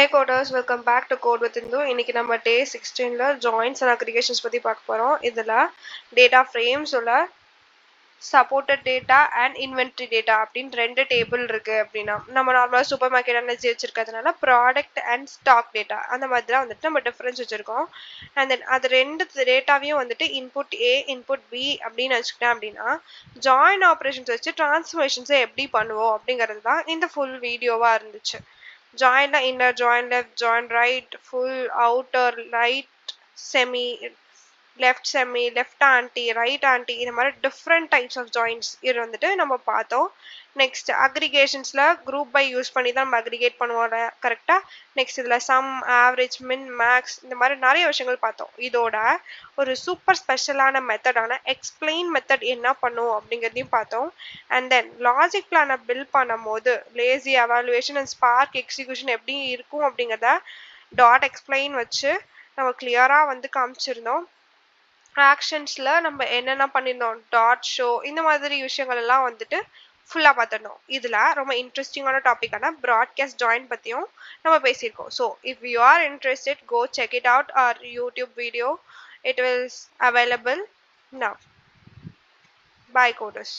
Hey coders, welcome back to Code with Indu. இன்னைக்கு நம்ம day 16ல joins and aggregations பத்தி பார்க்க போறோம். இதுல data frames உள்ள supported data and inventory data அப்படின்னு ரெண்டு டேபிள் இருக்கு அப்படின்னா நம்ம நார்மலா சூப்பர் மார்க்கெட் எனர்ஜி வச்சிருக்கிறதுனால ப்ராடக்ட் அண்ட் ஸ்டாக் டேட்டா அந்த மாதிரி தான் வந்துட்டு நம்ம டிஃபரன்ஸ் வச்சிருக்கோம். அண்ட் தென் அது ரெண்டு டேட்டாவையும் வந்துட்டு இன்புட் ஏ இன்புட் பி அப்படின்னு வச்சுக்கிட்டேன் அப்படின்னா ஜாயின் ஆப்ரேஷன்ஸ் வச்சு டிரான்ஸ்ஃபர்மேஷன்ஸை எப்படி பண்ணுவோம் அப்படிங்கிறது தான் இந்த ஃபுல் வீடியோவா இருந்துச்சு. Join the inner, join left, join right, full, outer, right, semi, left semi, left anti, right anti இந்த மாதிரி different types of joins இது வந்துட்டு நம்ம பார்த்தோம். நெக்ஸ்ட் அக்ரிகேஷன்ஸ்ல குரூப் பை யூஸ் பண்ணி தான் நம்ம அக்ரிகேட் பண்ணுவோம் கரெக்டா. நெக்ஸ்ட் இதுல சம், ஆவரேஜ், மின், மேக்ஸ் இந்த மாதிரி நிறைய விஷயங்கள் பார்த்தோம். இதோட ஒரு சூப்பர் ஸ்பெஷலான மெத்தடான எக்ஸ்பிளைன் மெத்தட் என்ன பண்ணும் அப்படிங்கிறதையும் பார்த்தோம். அண்ட் தென் லாஜிக் பிளானை பில்ட் பண்ணும் போது lazy evaluation and spark execution எப்படி இருக்கும் அப்படிங்கிறத டாட் எக்ஸ்பிளைன் வச்சு நம்ம கிளியரா வந்து காமிச்சிருந்தோம். ஆக்ஷன்ஸ்ல நம்ம என்னென்ன பண்ணியிருந்தோம், டாட் ஷோ இந்த மாதிரி விஷயங்கள் எல்லாம் வந்துட்டு ஃபுல்லா பார்த்துடணும். இதுல ரொம்ப இன்ட்ரெஸ்டிங்கான டாபிக்கான ப்ராட்காஸ்ட் ஜாயின் பத்தியும் நம்ம பேசியிருக்கோம். So if you are interested go check it out our YouTube video. It is available now. Bye coders.